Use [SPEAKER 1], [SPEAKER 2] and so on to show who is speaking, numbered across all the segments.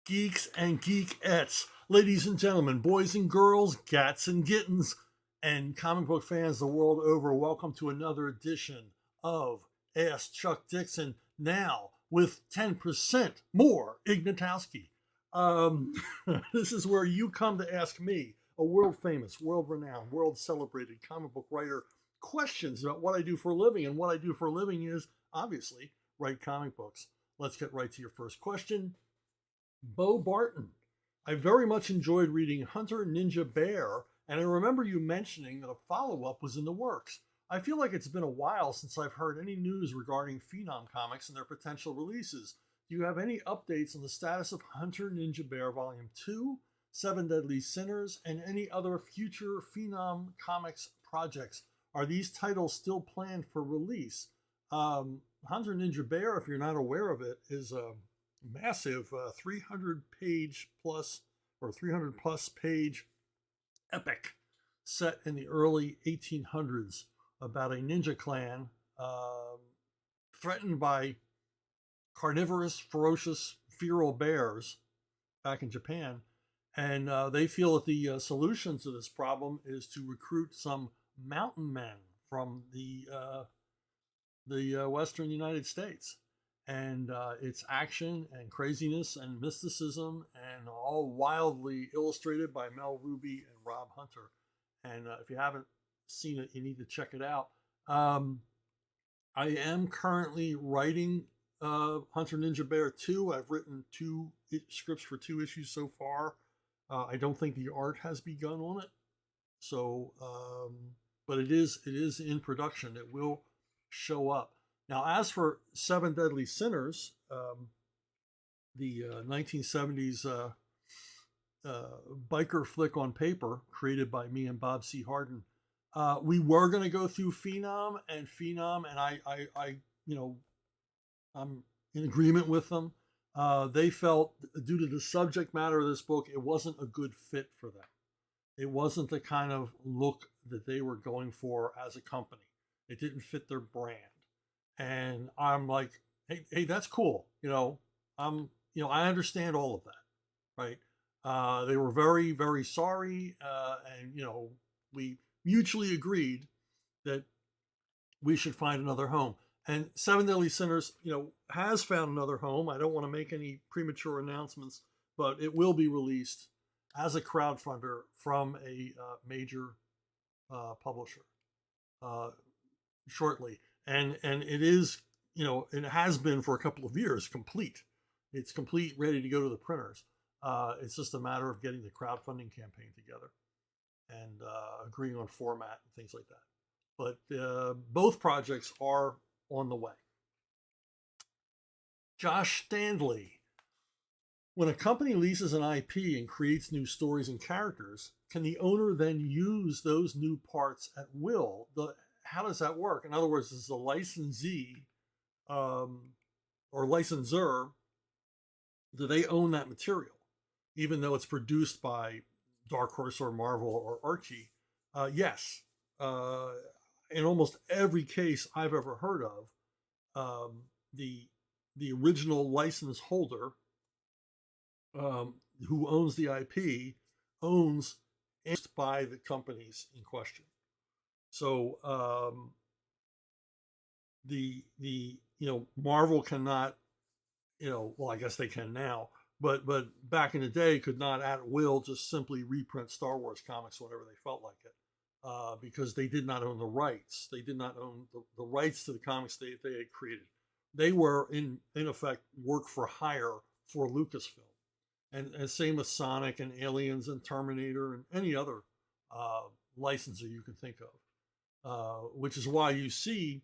[SPEAKER 1] Geeks and geekettes, ladies and gentlemen, boys and girls, gats and gittens, and comic book fans the world over, welcome to another edition of Ask Chuck Dixon, now with 10% more Ignatowski. This is where you come to ask me, a world famous, world renowned, world celebrated comic book writer, questions about what I do for a living. And what I do for a living is, obviously, write comic books. Let's get right to your first question. Bo Barton. I very much enjoyed reading Hunter Ninja Bear, and I remember you mentioning that a follow-up was in the works. I feel like it's been a while since I've heard any news regarding Phenom Comics and their potential releases. Do you have any updates on the status of Hunter Ninja Bear Volume 2, Seven Deadly Sinners, and any other future Phenom Comics projects? Are these titles still planned for release? Hunter Ninja Bear, if you're not aware of it, is a massive 300 page plus or 300 plus page epic set in the early 1800s about a ninja clan threatened by carnivorous, ferocious, feral bears back in Japan. And they feel that the solution to this problem is to recruit some mountain men from the Western United States. And it's action and craziness and mysticism, and all wildly illustrated by Mel Ruby and Rob Hunter. And if you haven't seen it, you need to check it out. I am currently writing Hunter Ninja Bear 2. I've written 2 scripts for 2 issues so far. I don't think the art has begun on it. So, but it is in production. It will show up. Now, as for Seven Deadly Sinners, the 1970s biker flick on paper created by me and Bob C. Harden, we were going to go through Phenom, and I, I'm in agreement with them. They felt, due to the subject matter of this book, it wasn't a good fit for them. It wasn't the kind of look that they were going for as a company. It didn't fit their brand. And I'm like, hey, that's cool. I understand all of that, right? They were very, very sorry. And we mutually agreed that we should find another home. And Seven Deadly Sinners, has found another home. I don't want to make any premature announcements, but it will be released as a crowdfunder from a major publisher shortly. And it is, it has been for a couple of years complete. It's complete, ready to go to the printers. It's just a matter of getting the crowdfunding campaign together and agreeing on format and things like that. But both projects are on the way. Josh Standley. When a company leases an IP and creates new stories and characters, can the owner then use those new parts at will? How does that work? In other words, is the licensee or licensor, do they own that material, even though it's produced by Dark Horse or Marvel or Archie? Yes. In almost every case I've ever heard of, the original license holder, who owns the IP, owns and by the companies in question. So the Marvel cannot, well, I guess they can now, but back in the day could not at will just simply reprint Star Wars comics whenever they felt like it, because they did not own the rights. They did not own the rights to the comics they had created. They were in effect work for hire for Lucasfilm. And same with Sonic and Aliens and Terminator and any other licensor you can think of, which is why you see,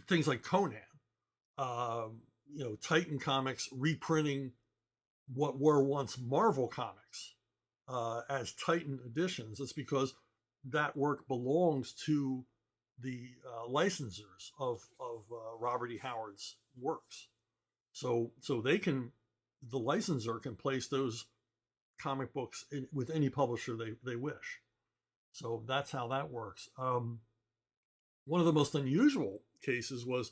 [SPEAKER 1] things like Conan, Titan Comics reprinting what were once Marvel Comics as Titan editions. It's because that work belongs to the licensors of Robert E. Howard's works. So the licensor can place those comic books with any publisher they wish. So that's how that works. One of the most unusual cases was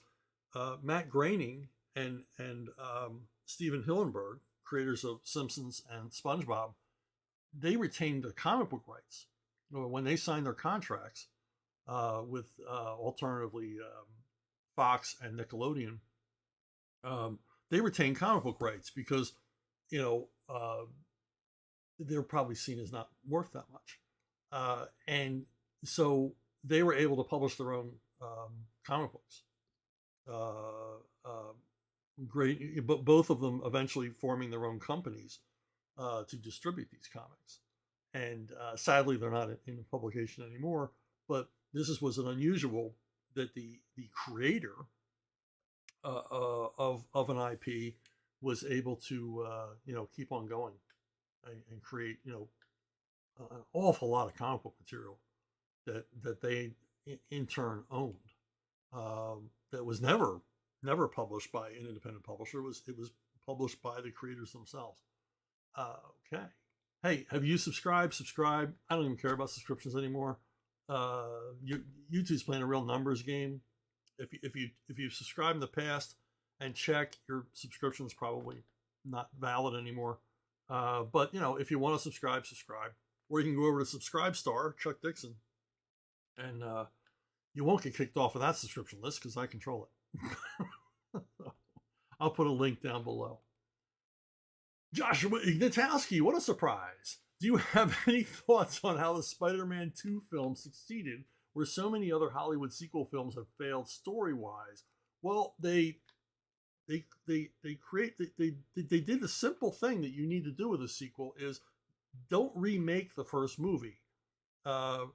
[SPEAKER 1] Matt Groening and Steven Hillenburg, creators of Simpsons and SpongeBob, they retained the comic book rights. When they signed their contracts with alternatively Fox and Nickelodeon, they retained comic book rights because, they're probably seen as not worth that much. And so they were able to publish their own comic books. Great, but both of them eventually forming their own companies to distribute these comics. And sadly, they're not in publication anymore. But this was an unusual that the creator of an IP was able to keep on going and create an awful lot of comic book material that they in turn owned. That was never published by an independent publisher. It was published by the creators themselves. Okay. Hey, have you subscribed? Subscribe. I don't even care about subscriptions anymore. YouTube's playing a real numbers game. If you've subscribed in the past and check, your subscription is probably not valid anymore. But if you want to subscribe, or you can go over to Subscribestar, Chuck Dixon, and you won't get kicked off of that subscription list because I control it. I'll put a link down below. Joshua Ignatowski, what a surprise. Do you have any thoughts on how the Spider-Man 2 film succeeded where so many other Hollywood sequel films have failed story-wise? Well, they did the simple thing that you need to do with a sequel is don't remake the first movie. The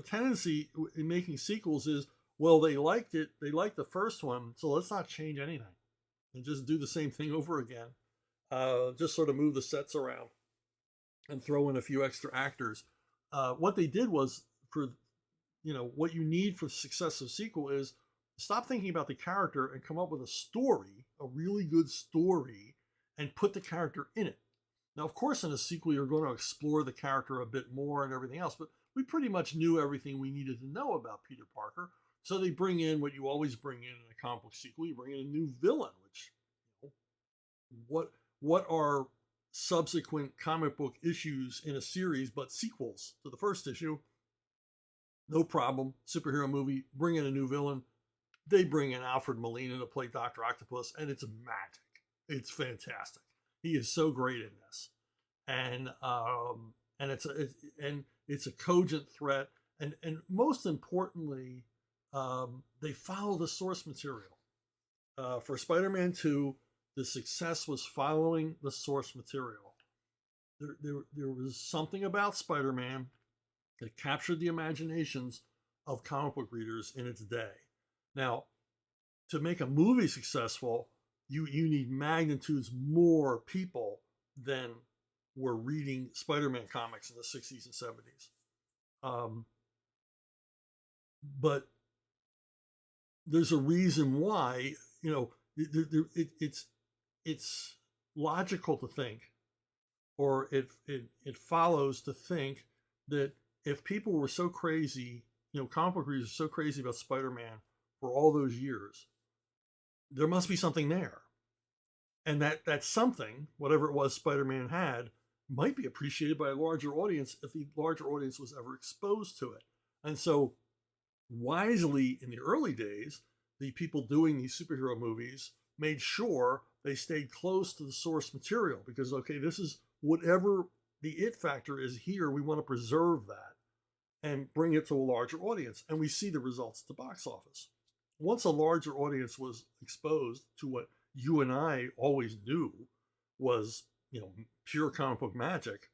[SPEAKER 1] tendency in making sequels is, well, they liked it, they liked the first one, so let's not change anything and just do the same thing over again. Just sort of move the sets around and throw in a few extra actors. What they did was, for what you need for the success of sequel is stop thinking about the character and come up with a story, a really good story, and put the character in it. Now, of course, in a sequel, you're going to explore the character a bit more and everything else, but we pretty much knew everything we needed to know about Peter Parker. So they bring in what you always bring in a comic book sequel. You bring in a new villain, which, what are subsequent comic book issues in a series but sequels to the first issue? No problem. Superhero movie, bring in a new villain. They bring in Alfred Molina to play Dr. Octopus, and it's magic. It's fantastic. He is so great in this, and it's a cogent threat, and most importantly, they follow the source material. For Spider-Man 2, the success was following the source material. There was something about Spider-Man that captured the imaginations of comic book readers in its day. Now, to make a movie successful, you need magnitudes more people than were reading Spider-Man comics in the 60s and 70s. But there's a reason why, it's logical to think, or it follows to think that if people were so crazy, comic book readers are so crazy about Spider-Man for all those years, there must be something there. And that something, whatever it was Spider-Man had, might be appreciated by a larger audience if the larger audience was ever exposed to it. And so, wisely, in the early days, the people doing these superhero movies made sure they stayed close to the source material because, okay, this is whatever the it factor is here, we want to preserve that and bring it to a larger audience. And we see the results at the box office. Once a larger audience was exposed to what you and I always knew was, pure comic book magic,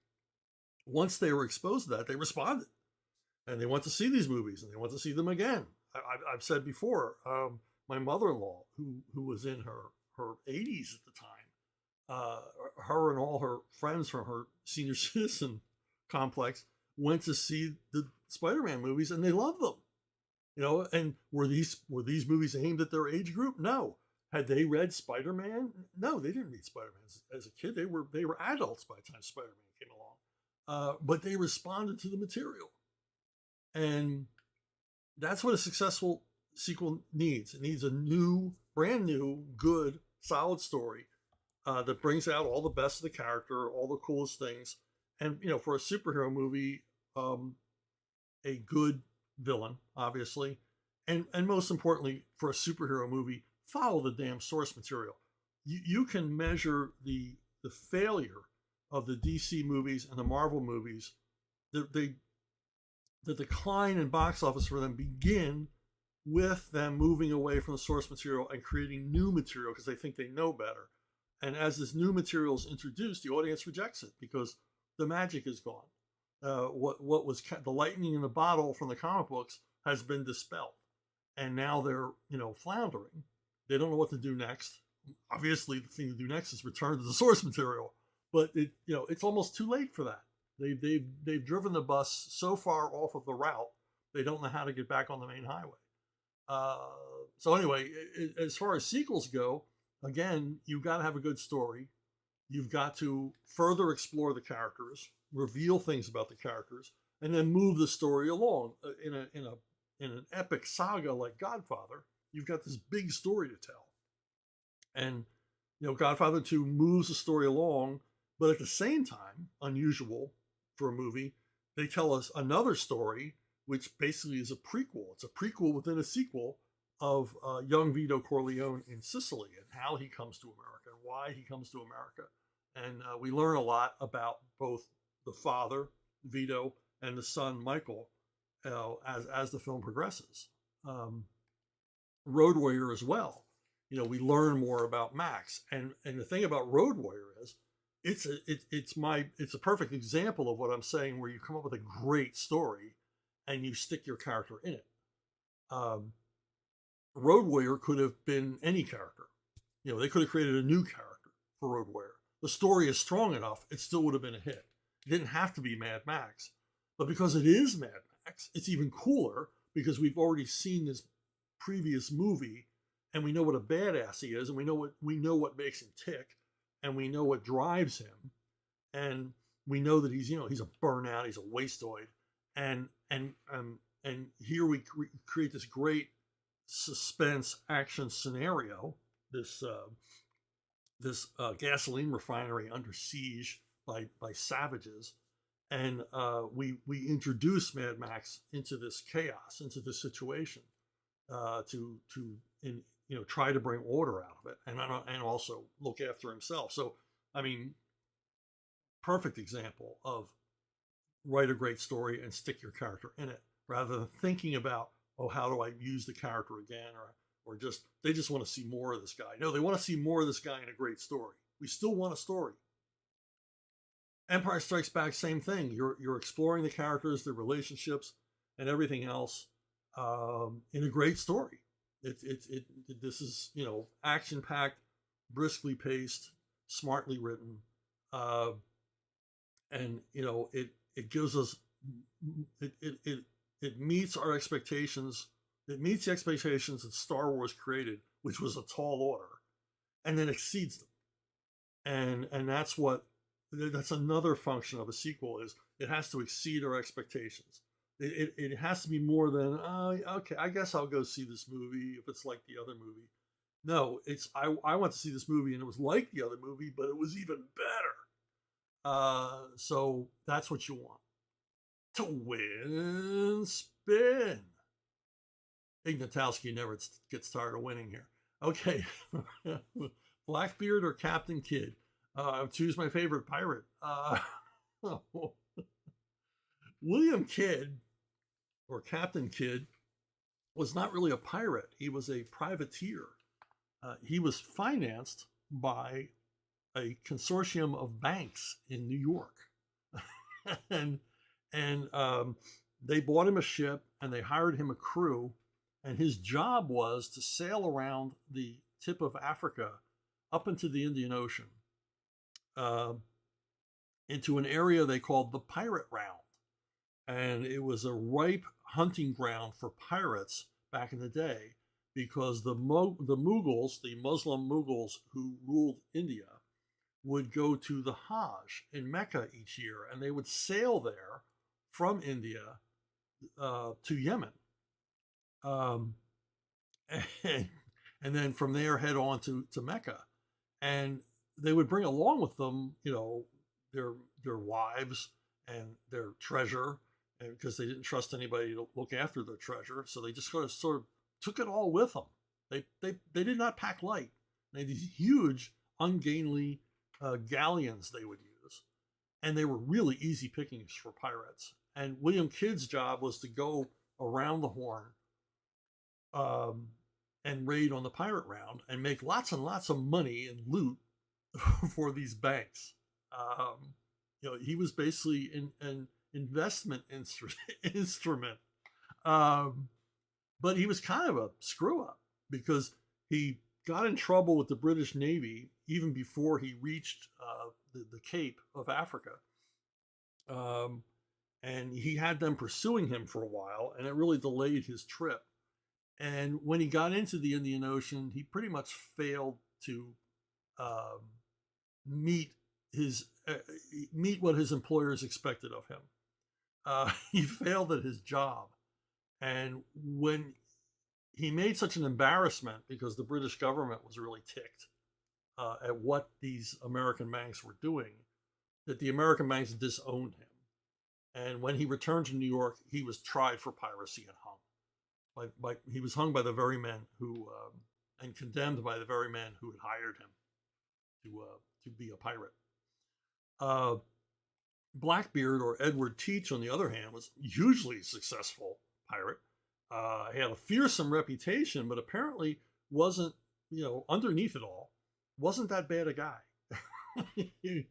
[SPEAKER 1] once they were exposed to that, they responded. And they went to see these movies, and they went to see them again. I've said before, my mother-in-law, who was in her 80s at the time, her and all her friends from her senior citizen complex went to see the Spider-Man movies, and they loved them. And were these movies aimed at their age group? No. Had they read Spider-Man? No, they didn't read Spider-Man as a kid. They were adults by the time Spider-Man came along. But they responded to the material. And that's what a successful sequel needs. It needs a new brand new, good, solid story that brings out all the best of the character, all the coolest things. And, for a superhero movie, a good villain, obviously. And most importantly, for a superhero movie, follow the damn source material. You can measure the failure of the DC movies and the Marvel movies. The decline in box office for them begin with them moving away from the source material and creating new material because they think they know better. And as this new material is introduced, the audience rejects it because the magic is gone. What was the lightning in the bottle from the comic books has been dispelled, and now they're floundering. They don't know what to do next. Obviously, the thing to do next is return to the source material, but it's almost too late for that. They've driven the bus so far off of the route they don't know how to get back on the main highway. So anyway, as far as sequels go, again, you've got to have a good story. You've got to further explore the characters, reveal things about the characters, and then move the story along. In an epic saga like Godfather, you've got this big story to tell. And Godfather 2 moves the story along, but at the same time, unusual for a movie, they tell us another story, which basically is a prequel. It's a prequel within a sequel of young Vito Corleone in Sicily and how he comes to America and why he comes to America. And we learn a lot about both the father, Vito, and the son, Michael, as the film progresses. Road Warrior as well. We learn more about Max. And the thing about Road Warrior is it's a perfect example of what I'm saying, where you come up with a great story and you stick your character in it. Road Warrior could have been any character. They could have created a new character for Road Warrior. The story is strong enough, it still would have been a hit. It didn't have to be Mad Max. But because it is Mad Max, it's even cooler because we've already seen this previous movie and we know what a badass he is, and we know what makes him tick, and we know what drives him, and we know that he's a burnout, he's a wasteoid, and here we create this great suspense action scenario, this gasoline refinery under siege by savages, and we introduce Mad Max into this chaos, into this situation, to try to bring order out of it, and also look after himself. So, I mean, perfect example of write a great story and stick your character in it, rather than thinking about, how do I use the character again, or they just want to see more of this guy. No, they want to see more of this guy in a great story. We still want a story. Empire Strikes Back, same thing. You're exploring the characters, their relationships, and everything else in a great story. This is action packed, briskly paced, smartly written, and it gives us it meets our expectations. It meets the expectations that Star Wars created, which was a tall order, and then exceeds them. And that's another function of a sequel, is it has to exceed our expectations. It has to be more than, okay, I guess I'll go see this movie if it's like the other movie. No, it's I went to see this movie and it was like the other movie, but it was even better. So that's what you want. To win, spin. Ignatowski never gets tired of winning here. Okay, Blackbeard or Captain Kidd? Choose my favorite pirate. William Kidd, or Captain Kidd, was not really a pirate. He was a privateer. He was financed by a consortium of banks in New York. and they bought him a ship and they hired him a crew. And his job was to sail around the tip of Africa up into the Indian Ocean, into an area they called the Pirate Round. And it was a ripe hunting ground for pirates back in the day, because the Mughals, the Muslim Mughals who ruled India, would go to the Hajj in Mecca each year, and they would sail there from India to Yemen. And and then from there head on to Mecca. And they would bring along with them, you know, their wives and their treasure, and because they didn't trust anybody to look after their treasure, so they just sort of took it all with them. They did not pack light. They had these huge, ungainly galleons they would use, and they were really easy pickings for pirates. And William Kidd's job was to go around the Horn and raid on the pirate round and make lots and lots of money and loot for these banks. You know, he was basically an investment instrument. But he was kind of a screw up because he got in trouble with the British Navy even before he reached the Cape of Africa. And he had them pursuing him for a while, and it really delayed his trip. And when he got into the Indian Ocean, he pretty much failed to meet what his employers expected of him. He failed at his job. And when he made such an embarrassment because the British government was really ticked at what these American banks were doing, that the American banks disowned him. And when he returned to New York, he was tried for piracy and hung. He was hung by the very men who, and condemned by the very men who had hired him to be a pirate. Blackbeard, or Edward Teach, on the other hand, was hugely successful pirate. He had a fearsome reputation, but apparently wasn't, you know, underneath it all, wasn't that bad a guy. He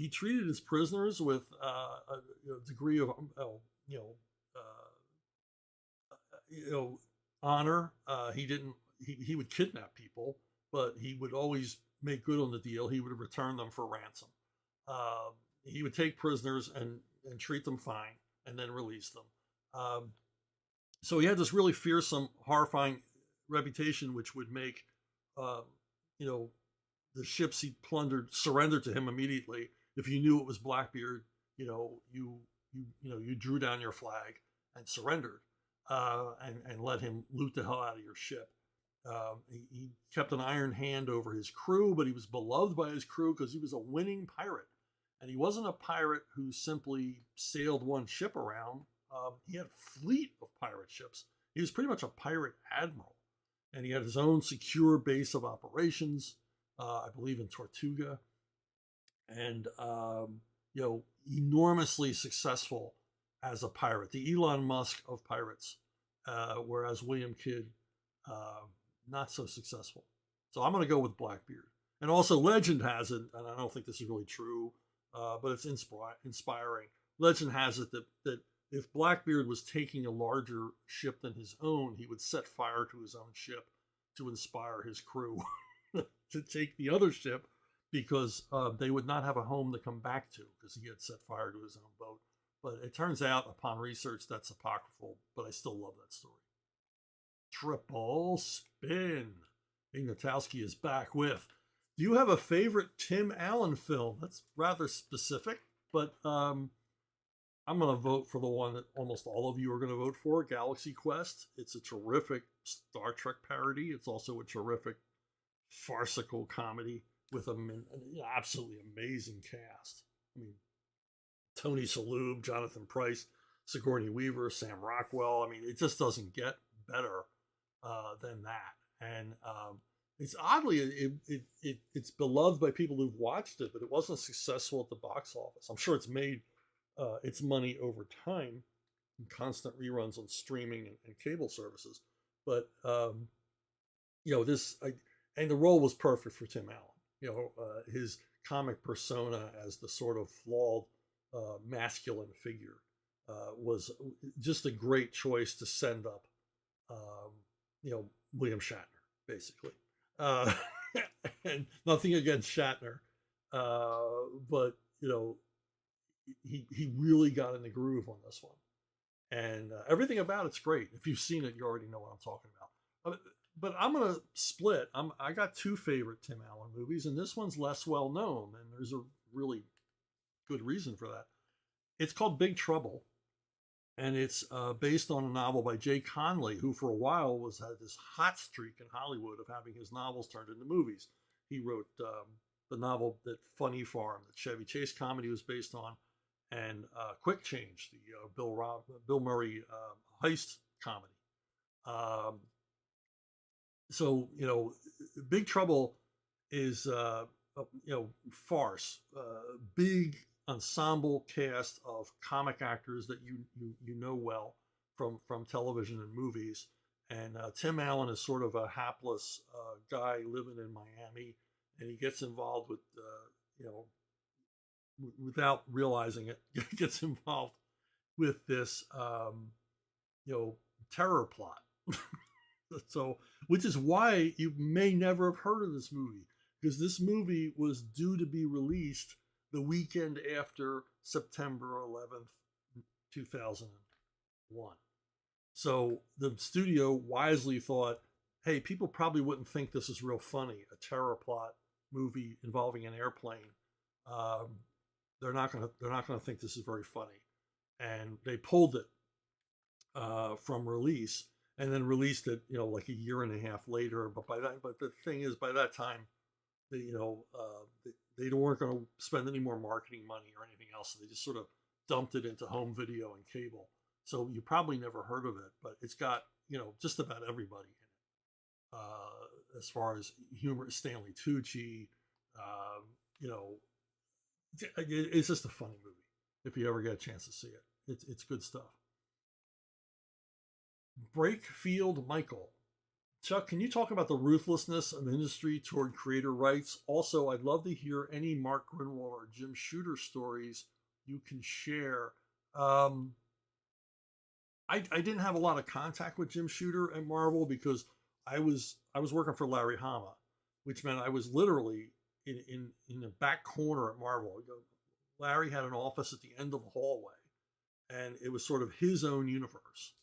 [SPEAKER 1] treated his prisoners with a degree of honor. He would kidnap people, but he would always make good on the deal. He would return them for ransom. He would take prisoners and treat them fine, and then release them. So he had this really fearsome, horrifying reputation, which would make, the ships he plundered surrender to him immediately. If you knew it was Blackbeard, you drew down your flag and surrendered, and let him loot the hell out of your ship. He kept an iron hand over his crew, but he was beloved by his crew because he was a winning pirate. And he wasn't a pirate who simply sailed one ship around. He had a fleet of pirate ships. He was pretty much a pirate admiral. And he had his own secure base of operations, I believe in Tortuga. And, enormously successful as a pirate. The Elon Musk of pirates, whereas William Kidd, not so successful. So I'm going to go with Blackbeard. And also legend has it, and I don't think this is really true, but it's inspiring. Legend has it that if Blackbeard was taking a larger ship than his own, he would set fire to his own ship to inspire his crew to take the other ship, because they would not have a home to come back to because he had set fire to his own boat. But it turns out, upon research, that's apocryphal, but I still love that story. Triple spin. Ignatowski is back with, do you have a favorite Tim Allen film? That's rather specific, but I'm going to vote for the one that almost all of you are going to vote for, Galaxy Quest. It's a terrific Star Trek parody. It's also a terrific farcical comedy with an absolutely amazing cast. I mean, Tony Shalhoub, Jonathan Pryce, Sigourney Weaver, Sam Rockwell. I mean, it just doesn't get better than that. And it's oddly, it's beloved by people who've watched it, but it wasn't successful at the box office. I'm sure it's made its money over time in constant reruns on streaming and cable services. But, and the role was perfect for Tim Allen. His comic persona as the sort of flawed masculine figure was just a great choice to send up, William Shatner, basically. And nothing against Shatner, but he really got in the groove on this one, and everything about it's great. If you've seen it, you already know what I'm talking about. But I'm gonna split. I got two favorite Tim Allen movies, and this one's less well known, and there's a really good reason for that. It's called Big Trouble, and it's based on a novel by Jay Conley, who for a while had this hot streak in Hollywood of having his novels turned into movies. He wrote the novel that Funny Farm, that Chevy Chase comedy was based on, and Quick Change, the Bill Murray heist comedy. So Big Trouble is farce, big ensemble cast of comic actors that you know well from television and movies. And Tim Allen is sort of a hapless guy living in Miami, and he gets involved with without realizing it, gets involved with this terror plot. So, which is why you may never have heard of this movie, because this movie was due to be released the weekend after September 11th, 2001. So the studio wisely thought, hey, people probably wouldn't think this is real funny, a terror plot movie involving an airplane. They're not gonna think this is very funny, and they pulled it from release, and then released it, like a year and a half later. But the thing is, by that time, they weren't going to spend any more marketing money or anything else. So they just sort of dumped it into home video and cable. So you probably never heard of it, but it's got just about everybody in it. As far as humor, Stanley Tucci, it's just a funny movie. If you ever get a chance to see it, it's good stuff. Brakefield Michael. Chuck, can you talk about the ruthlessness of industry toward creator rights? Also, I'd love to hear any Mark Gruenwald or Jim Shooter stories you can share. I didn't have a lot of contact with Jim Shooter at Marvel because I was working for Larry Hama, which meant I was literally in the back corner at Marvel. Larry had an office at the end of the hallway, and it was sort of his own universe.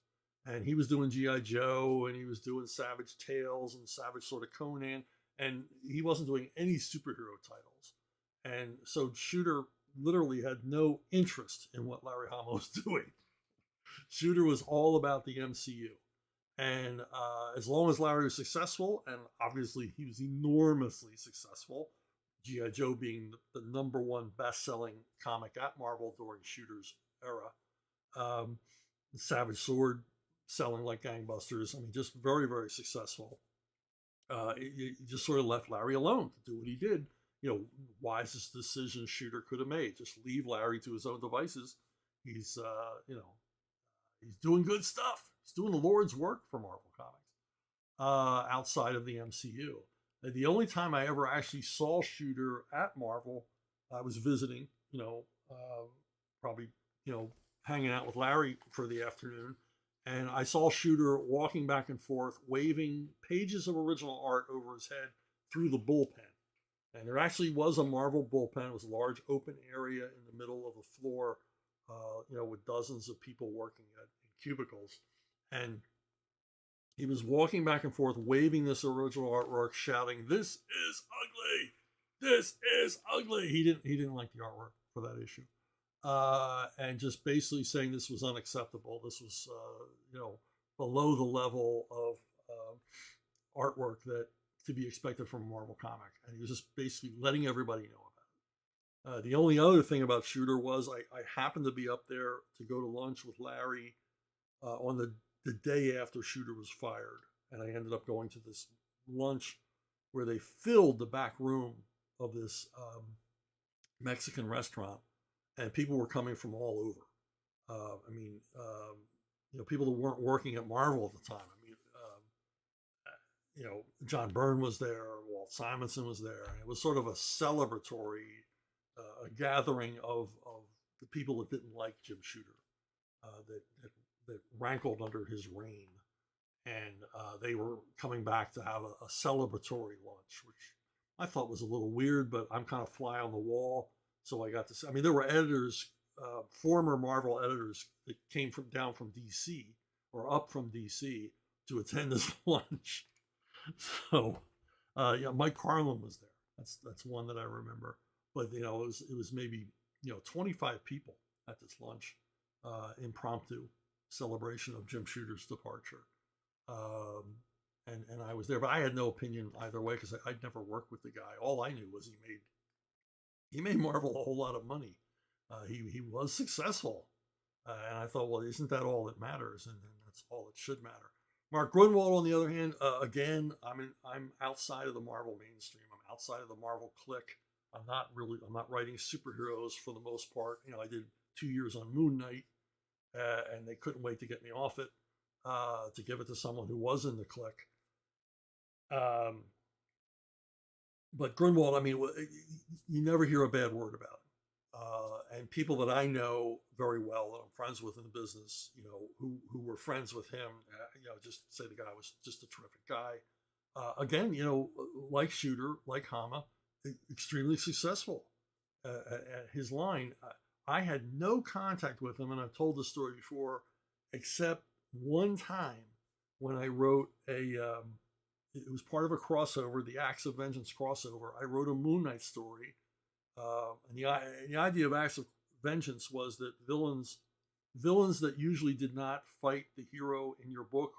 [SPEAKER 1] And he was doing G.I. Joe, and he was doing Savage Tales and Savage sort of Conan, and he wasn't doing any superhero titles. And so Shooter literally had no interest in what Larry Hama was doing. Shooter was all about the MCU. And as long as Larry was successful, and obviously he was enormously successful, G.I. Joe being the number one best-selling comic at Marvel during Shooter's era, Savage Sword selling like gangbusters. I mean, just very, very successful. It just sort of left Larry alone to do what he did. Wisest decision Shooter could have made. Just leave Larry to his own devices. He's, he's doing good stuff. He's doing the Lord's work for Marvel Comics outside of the MCU. And the only time I ever actually saw Shooter at Marvel, I was visiting, probably, hanging out with Larry for the afternoon. And I saw Shooter walking back and forth, waving pages of original art over his head through the bullpen. And there actually was a Marvel bullpen. It was a large open area in the middle of the floor, with dozens of people working in cubicles. And he was walking back and forth, waving this original artwork, shouting, "This is ugly! This is ugly!" He didn't like the artwork for that issue. And just basically saying this was unacceptable. This was, below the level of artwork that to be expected from a Marvel comic. And he was just basically letting everybody know about it. The only other thing about Shooter was I happened to be up there to go to lunch with Larry on the day after Shooter was fired. And I ended up going to this lunch where they filled the back room of this Mexican restaurant. And people were coming from all over. People that weren't working at Marvel at the time. John Byrne was there, Walt Simonson was there, and it was sort of a celebratory, a gathering of the people that didn't like Jim Shooter, that rankled under his reign, and they were coming back to have a celebratory lunch, which I thought was a little weird, but I'm kind of fly on the wall. So I got to see, there were editors, former Marvel editors that came down from DC or up from DC to attend this lunch. So, Mike Carlin was there. That's one that I remember. But, it was maybe, 25 people at this lunch, impromptu. celebration of Jim Shooter's departure. And I was there, but I had no opinion either way because I'd never worked with the guy. All I knew was he made Marvel a whole lot of money. He was successful, and I thought, well, isn't that all that matters? And that's all that should matter. Mark Grunwald, on the other hand, again, I'm outside of the Marvel mainstream. I'm outside of the Marvel clique. I'm not writing superheroes for the most part. You know, I did 2 years on Moon Knight, and they couldn't wait to get me off it, to give it to someone who was in the clique. But Grunwald, I mean, you never hear a bad word about it. And people that I know very well, that I'm friends with in the business, you know, who were friends with him, you know, just say the guy was just a terrific guy. Again, you know, like Shooter, like Hama, extremely successful at his line. I had no contact with him, and I've told this story before, except one time when I wrote it was part of a crossover, the Acts of Vengeance crossover. I wrote a Moon Knight story. And the idea of Acts of Vengeance was that villains that usually did not fight the hero in your book,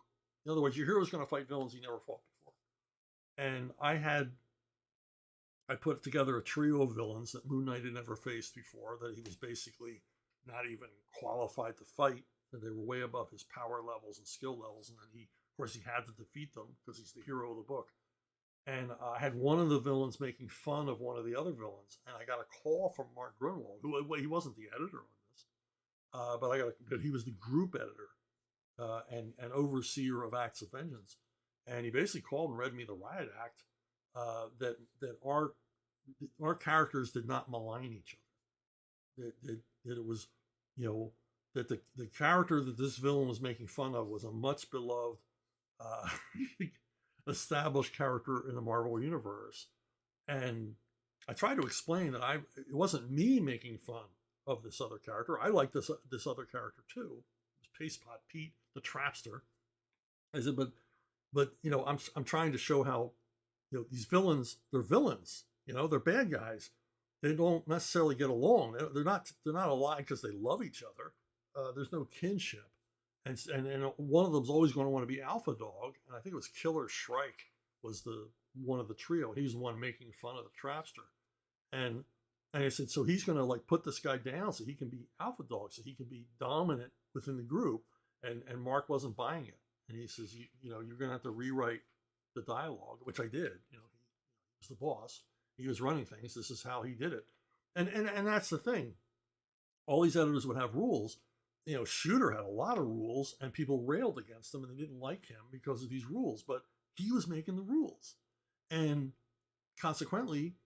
[SPEAKER 1] in other words, your hero is going to fight villains he never fought before. And I put together a trio of villains that Moon Knight had never faced before, that he was basically not even qualified to fight, that they were way above his power levels and skill levels, and then of course, he had to defeat them because he's the hero of the book. And I had one of the villains making fun of one of the other villains, and I got a call from Mark Grunwald, who he wasn't the editor on this, but he was the group editor and overseer of Acts of Vengeance, and he basically called and read me the riot act that our characters did not malign each other, that it was, you know, that the character that this villain was making fun of was a much beloved established character in the Marvel universe. And I tried to explain that it wasn't me making fun of this other character. I like this other character too. It was Paste Pot Pete, the Trapster. I said, but you know, I'm trying to show how, you know, these villains, they're villains. You know, they're bad guys. They don't necessarily get along. They're not alive because they love each other. There's no kinship. And one of them's always going to want to be Alpha Dog, and I think it was Killer Shrike was one of the trio. He was the one making fun of the Trapster, and I said, so he's going to like put this guy down so he can be Alpha Dog, so he can be dominant within the group. And Mark wasn't buying it, and he says, you know, you're going to have to rewrite the dialogue, which I did. You know, he was the boss, he was running things. This is how he did it, and that's the thing. All these editors would have rules. You know, Shooter had a lot of rules, and people railed against him, and they didn't like him because of these rules. But he was making the rules, and consequently,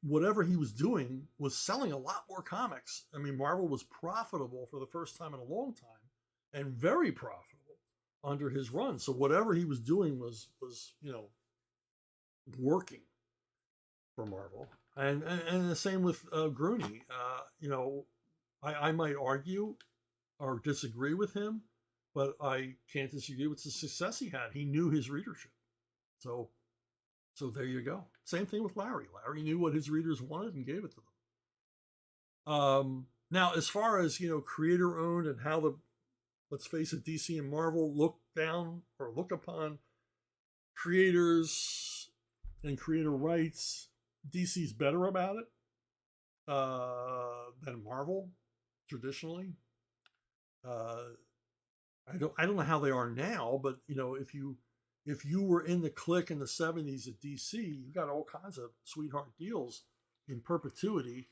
[SPEAKER 1] whatever he was doing was selling a lot more comics. I mean, Marvel was profitable for the first time in a long time, and very profitable under his run. So whatever he was doing was you know, working for Marvel, and the same with Grooney. You know, I might argue or disagree with him, but I can't disagree with the success he had. He knew his readership. So there you go. Same thing with Larry. Larry knew what his readers wanted and gave it to them. Now, as far as, you know, creator owned and how let's face it, DC and Marvel look down or look upon creators and creator rights, DC's better about it than Marvel. Traditionally, I don't know how they are now, but you know, if you were in the clique in the 70s at DC, you got all kinds of sweetheart deals in perpetuity.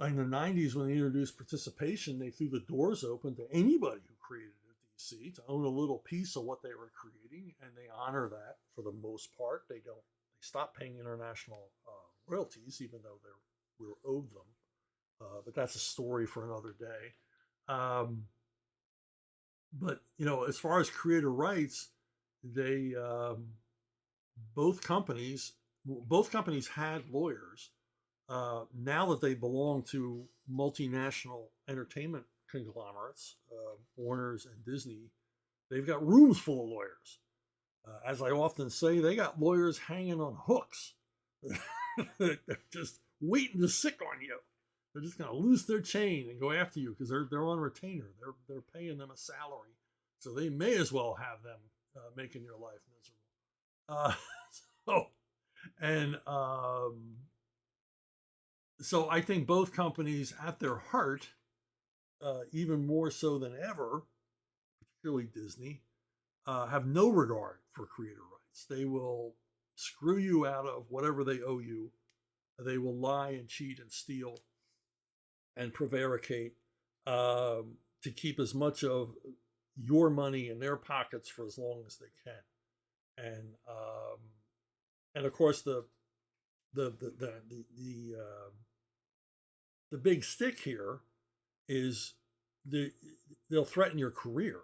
[SPEAKER 1] In the 90s, when they introduced participation, they threw the doors open to anybody who created at DC to own a little piece of what they were creating, and they honor that for the most part. They stop paying international royalties, even though we were owed them. But that's a story for another day. But you know, as far as creator rights, they both companies had lawyers. Now that they belong to multinational entertainment conglomerates, Warner's and Disney, they've got rooms full of lawyers. As I often say, they got lawyers hanging on hooks. They're just waiting to sick on you. They're just going to loose their chain and go after you because they're on retainer. They're paying them a salary, so they may as well have them making your life miserable. So and so I think both companies, at their heart, even more so than ever, particularly Disney, have no regard for creator rights. They will screw you out of whatever they owe you. They will lie and cheat and steal and prevaricate to keep as much of your money in their pockets for as long as they can. And of course the big stick here is they'll threaten your career.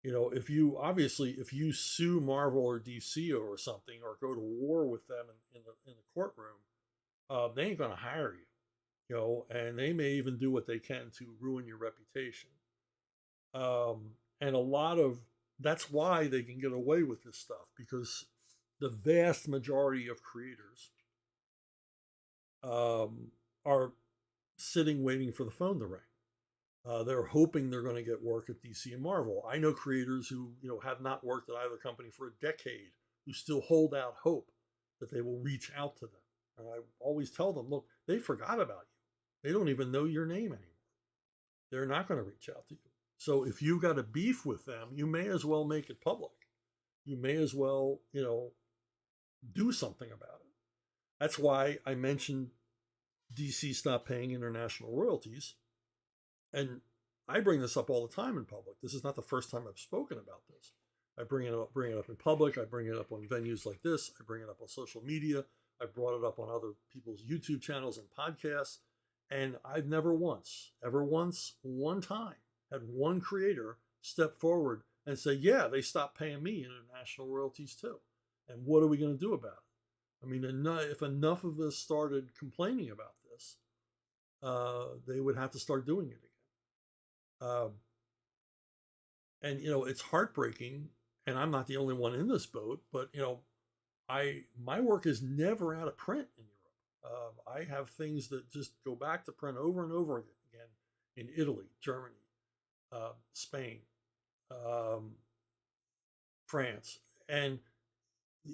[SPEAKER 1] You know, if you sue Marvel or DC or something, or go to war with them in the courtroom, they ain't going to hire you. You know, and they may even do what they can to ruin your reputation. And that's why they can get away with this stuff, because the vast majority of creators are sitting waiting for the phone to ring. They're hoping they're going to get work at DC and Marvel. I know creators who have not worked at either company for a decade, who still hold out hope that they will reach out to them. And I always tell them, look, they forgot about you. They don't even know your name anymore. They're not going to reach out to you. So if you got a beef with them, you may as well make it public. You may as well, do something about it. That's why I mentioned DC stopped paying international royalties. And I bring this up all the time in public. This is not the first time I've spoken about this. I bring it up in public. I bring it up on venues like this. I bring it up on social media. I brought it up on other people's YouTube channels and podcasts. And I've never once, one time, had one creator step forward and say, yeah, they stopped paying me international royalties too. And what are we going to do about it? I mean, if enough of us started complaining about this, they would have to start doing it again. And, it's heartbreaking, and I'm not the only one in this boat, but, my work is never out of print in Europe. I have things that just go back to print over and over again in Italy, Germany, Spain, France. And,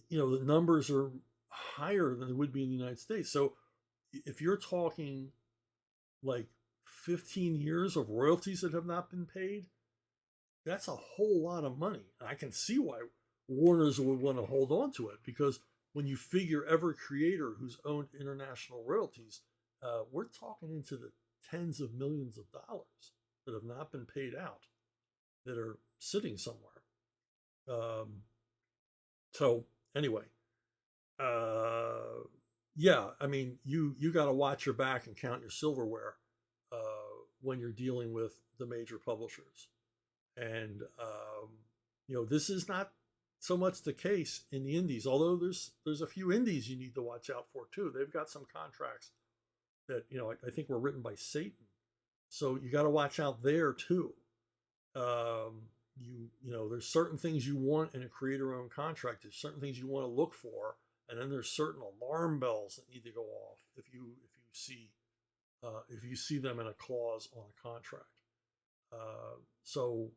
[SPEAKER 1] the numbers are higher than they would be in the United States. So if you're talking like 15 years of royalties that have not been paid, that's a whole lot of money. And I can see why Warner's would want to hold on to it, because when you figure every creator who's owned international royalties, we're talking into the tens of millions of dollars that have not been paid out, that are sitting somewhere. So anyway, yeah, I mean, you got to watch your back and count your silverware when you're dealing with the major publishers. And, this is not so much the case in the indies, although there's a few indies you need to watch out for too. They've got some contracts that, I think were written by Satan. So you got to watch out there too. There's certain things you want in a creator-owned contract. There's certain things you want to look for, and then there's certain alarm bells that need to go off if you see them in a clause on a contract. So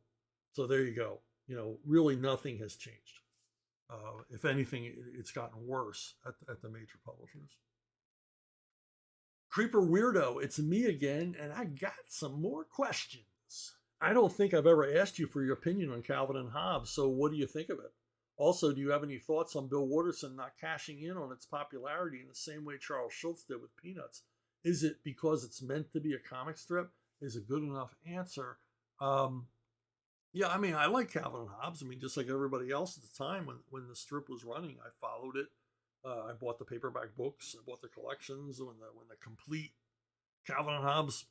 [SPEAKER 1] there you go. Really nothing has changed. If anything, it's gotten worse at the major publishers. Creeper Weirdo, it's me again, and I got some more questions. I don't think I've ever asked you for your opinion on Calvin and Hobbes, so what do you think of it? Also, do you have any thoughts on Bill Watterson not cashing in on its popularity in the same way Charles Schulz did with Peanuts? Is it because it's meant to be a comic strip? Is a good enough answer. Yeah, I mean, I like Calvin and Hobbes. I mean, just like everybody else at the time when the strip was running, I followed it. I bought the paperback books. I bought the collections. When the complete Calvin and Hobbes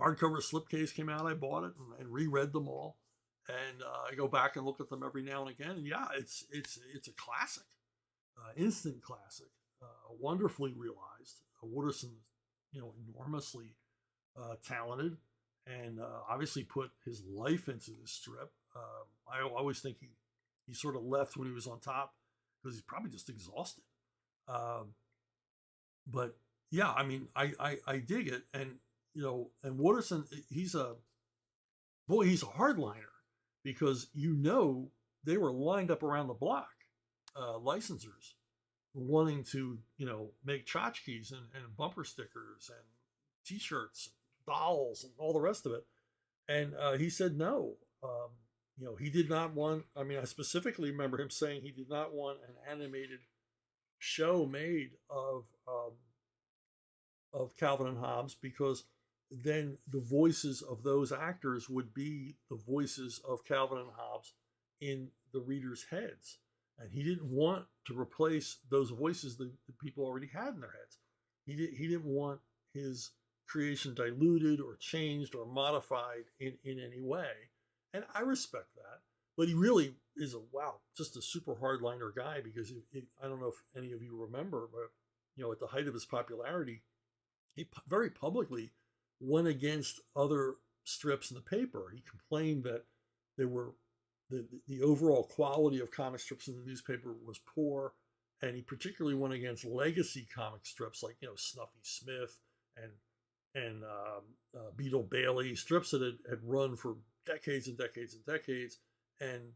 [SPEAKER 1] hardcover slipcase came out, I bought it and reread them all. And I go back and look at them every now and again. And yeah, it's a classic, instant classic, wonderfully realized. Watterson, enormously talented, and obviously put his life into this strip. I always think he sort of left when he was on top because he's probably just exhausted. But yeah, I mean, I dig it. And, and Watterson, he's a hardliner because, they were lined up around the block, licensors wanting to, make tchotchkes and bumper stickers and t-shirts, and dolls and all the rest of it. And he said no. He did not want, I mean, I specifically remember him saying he did not want an animated show made of Calvin and Hobbes, because then the voices of those actors would be the voices of Calvin and Hobbes in the readers' heads. And he didn't want to replace those voices that the people already had in their heads. He didn't want his creation diluted or changed or modified in any way. And I respect that. But he really is just a super hardliner guy, because I don't know if any of you remember, but, at the height of his popularity, he very publicly went against other strips in the paper. He complained that there were the overall quality of comic strips in the newspaper was poor, and he particularly went against legacy comic strips like Snuffy Smith and Beetle Bailey, strips that had run for decades and decades and decades, and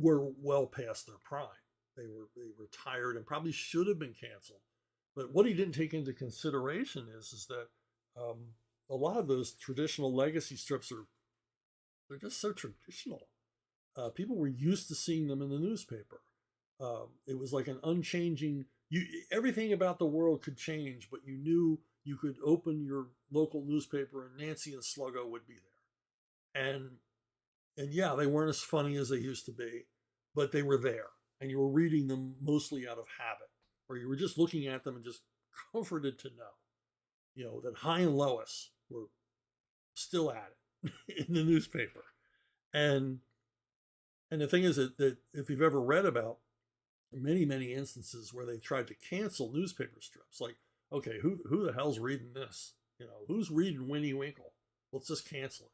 [SPEAKER 1] were well past their prime. They were tired and probably should have been canceled. But what he didn't take into consideration is that a lot of those traditional legacy strips they're just so traditional. People were used to seeing them in the newspaper. It was like an unchanging. Everything about the world could change, but you knew you could open your local newspaper and Nancy and Sluggo would be there. And yeah, they weren't as funny as they used to be, but they were there, and you were reading them mostly out of habit, or you were just looking at them and just comforted to know, that High and Lois were still at it in the newspaper. And the thing is that if you've ever read about many, many instances where they tried to cancel newspaper strips, like, okay, who the hell's reading this? Who's reading Winnie Winkle? Let's just cancel it.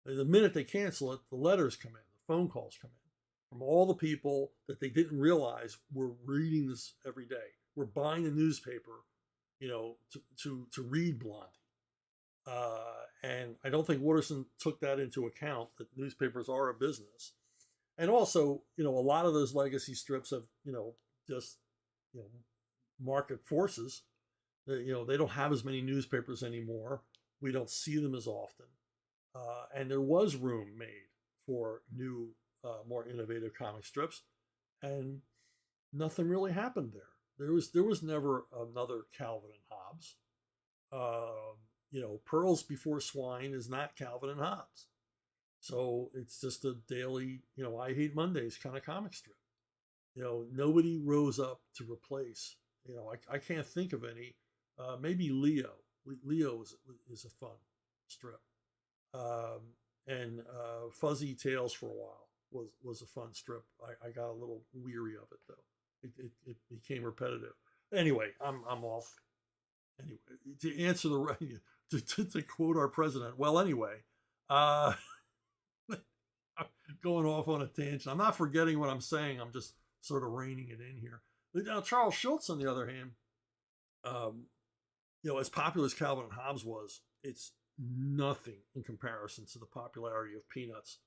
[SPEAKER 1] And the minute they cancel it, the letters come in, the phone calls come in from all the people that they didn't realize were reading this every day. We're buying a newspaper, to read Blondie. And I don't think Watterson took that into account, that newspapers are a business. And also, a lot of those legacy strips have, just, market forces. They don't have as many newspapers anymore. We don't see them as often. And there was room made for new, more innovative comic strips, and nothing really happened there. There was never another Calvin and Hobbes. Pearls Before Swine is not Calvin and Hobbes. So it's just a daily, I Hate Mondays kind of comic strip. Nobody rose up to replace, I can't think of any. Maybe Leo. Leo is a fun strip. And Fuzzy Tales for a while was a fun strip. I got a little weary of it, though. It became repetitive. Anyway, I'm off. Anyway, to answer to quote our president. Well, anyway, I'm going off on a tangent. I'm not forgetting what I'm saying. I'm just sort of reining it in here. Now, Charles Schulz, on the other hand, as popular as Calvin and Hobbes was, it's nothing in comparison to the popularity of Peanuts,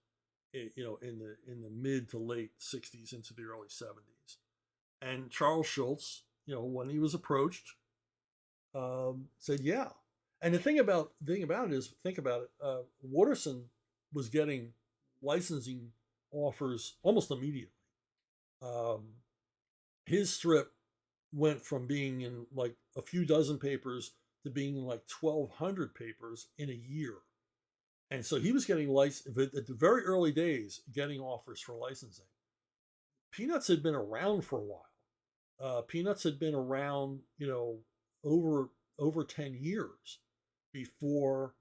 [SPEAKER 1] in the mid to late 60s into the early 70s. And Charles Schulz, when he was approached, said, yeah. And the thing about it is, think about it, Watterson was getting licensing offers almost immediately. His strip went from being in like a few dozen papers to being in like 1,200 papers in a year. And so he was getting at the very early days, getting offers for licensing. Peanuts had been around for a while. Peanuts had been around, over 10 years before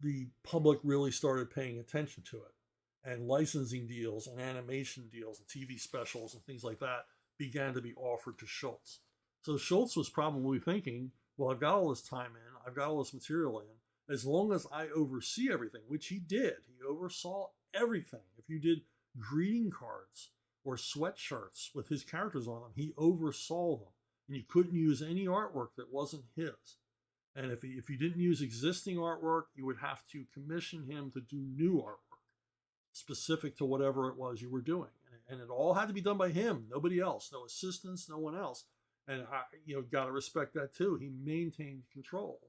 [SPEAKER 1] the public really started paying attention to it. And licensing deals and animation deals and TV specials and things like that began to be offered to Schulz. So Schulz was probably thinking, well, I've got all this time in, I've got all this material in, as long as I oversee everything, which he did. He oversaw everything. If you did greeting cards or sweatshirts with his characters on them, he oversaw them. and you couldn't use any artwork that wasn't his. And if you didn't use existing artwork, you would have to commission him to do new artwork specific to whatever it was you were doing. And it all had to be done by him, nobody else, no assistants, no one else. And got to respect that too. He maintained control.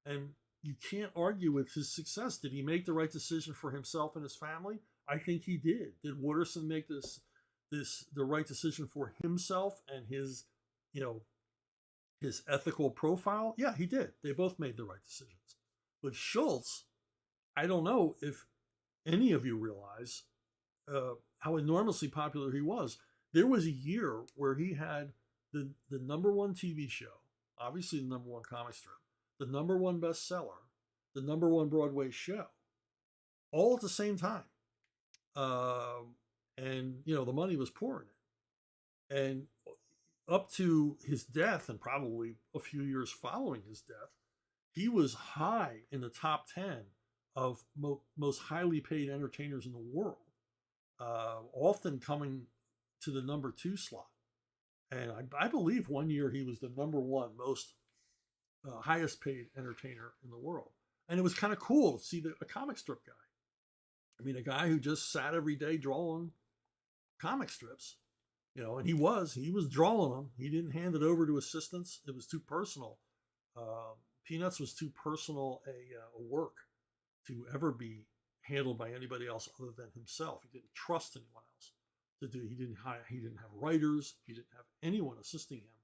[SPEAKER 1] And you can't argue with his success. Did he make the right decision for himself and his family? I think he did. Did Wooderson make the right decision for himself and his ethical profile? Yeah, he did. They both made the right decisions. But Schulz, I don't know if any of you realize how enormously popular he was. There was a year where he had the number one TV show, obviously the number one comic strip, the number one bestseller, the number one Broadway show, all at the same time. And the money was pouring in. And up to his death, and probably a few years following his death, he was high in the top 10 of most highly paid entertainers in the world, often coming to the number 2 slot. And I believe one year he was the number 1 most highest paid entertainer in the world. And it was kind of cool to see a comic strip guy. I mean, a guy who just sat every day drawing comic strips, and he was drawing them. He didn't hand it over to assistants. It was too personal. Peanuts was too personal a work to ever be handled by anybody else other than himself. He didn't trust anyone else to do. He didn't have writers. He didn't have anyone assisting him.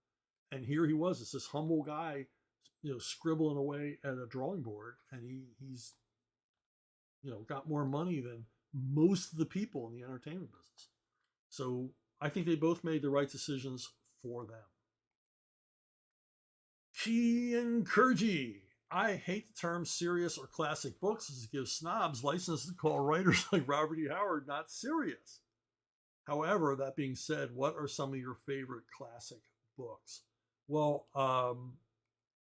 [SPEAKER 1] And here he was, it's this humble guy, scribbling away at a drawing board, and he's got more money than most of the people in the entertainment business. So I think they both made the right decisions for them. Key and Kurji. I hate the term serious or classic books as it gives snobs license to call writers like Robert E. Howard not serious. However, that being said, what are some of your favorite classic books? Well,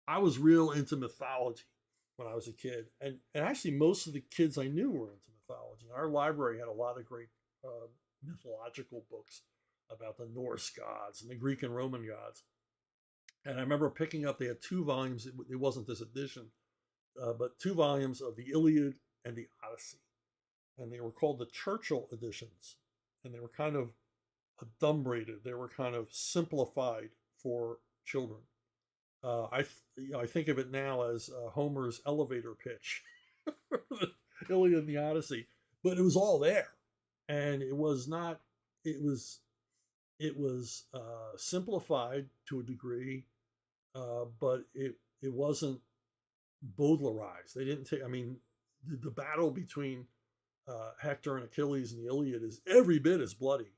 [SPEAKER 1] I was real into mythology when I was a kid. And actually, most of the kids I knew were into mythology. Our library had a lot of great mythological books about the Norse gods and the Greek and Roman gods. And I remember picking up, they had 2 volumes, it wasn't this edition, but 2 volumes of the Iliad and the Odyssey. And they were called the Churchill editions. And they were kind of adumbrated. They were kind of simplified for children. I think of it now as Homer's elevator pitch, the Iliad and the Odyssey. But it was all there. And it was not, it was simplified to a degree, but it wasn't Baudelarized. They didn't take, the battle between Hector and Achilles in the Iliad is every bit as bloody